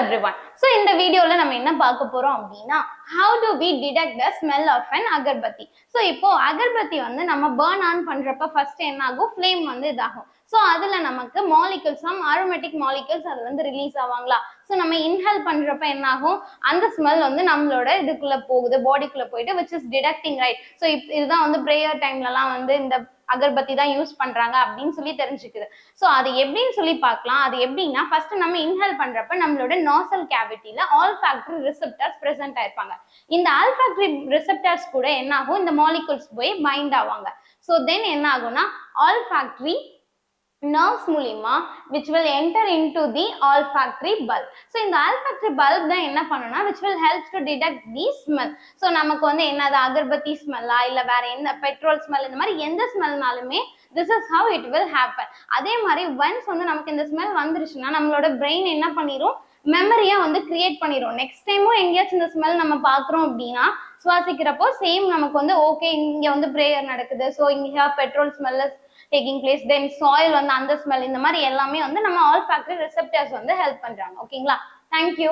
everyone. So in the video la நம்ம என்ன பார்க்க போறோம் அப்படினா how do we detect the smell of an agarbatti. So இப்போ agarbatti வந்து நம்ம burn on பண்றப்ப first என்ன ஆகும், flame வந்து இதாகும். So அதுல நமக்கு molecules, some aromatic molecules அதுல வந்து ரிலீஸ் ஆவாங்களா. So நம்ம inhale பண்றப்ப என்ன ஆகும், அந்த smell வந்து நம்மளோட இதுக்குள்ள போகுது, பாடிக்குள்ள போயிட்டு which is detecting, right? So இதுதான் வந்து prayer timeலலாம் வந்து இந்த அகர்பத்தி தான் யூஸ் பண்றாங்க அப்படின்னு சொல்லி தெரிஞ்சுக்குது. ஸோ அது எப்படின்னு சொல்லி பார்க்கலாம். அது எப்படின்னா ஃபர்ஸ்ட் நம்ம இன்ஹேல் பண்றப்ப நம்மளோட நாசல் கேவிட்டியில ஆல்ஃபாக்டரி ரிசெப்டர்ஸ் பிரசன்ட் ஆயிருப்பாங்க. இந்த ஆல்ஃபாக்டரி ரிசெப்டர்ஸ் கூட என்ன ஆகும், இந்த மாலிகூல்ஸ் போய் பைண்ட் ஆவாங்க. ஸோ தென் என்ன ஆகும்னா ஆல்ஃபாக்டரி nerves மூலியமா which will enter into the olfactory bulb. So இந்த olfactory bulb தான் என்ன பண்ணுனா which will help to detect the smell. So நமக்கு வந்து என்னது அகர்பத்தி ஸ்மெல்லா இல்ல வேற எந்த பெட்ரோல் ஸ்மெல், இந்த மாதிரி எந்த ஸ்மெல்னாலுமே this is how it will happen. அதே மாதிரி once வந்து நமக்கு இந்த ஸ்மெல் வந்துருச்சுன்னா நம்மளோட பிரெயின் என்ன பண்ணிரும், மெமரியா வந்து கிரியேட் பண்ணிரும். நெக்ஸ்ட் டைமும் எங்கேயாச்சும் இந்த ஸ்மெல் நம்ம பாக்குறோம் அப்படின்னா சுவாசிக்கிறப்போ சேம் நமக்கு வந்து ஓகே இங்க வந்து பிரேயர் நடக்குது, ஸோ இங்க petrol smell taking place, then soil வந்து அந்த ஸ்மெல், இந்த மாதிரி எல்லாமே வந்து நம்ம ஆல்ஃபாக்டரி ரிசெப்டர்ஸ் வந்து ஹெல்ப் பண்றாங்க. ஓகேங்களா? தேங்க்யூ.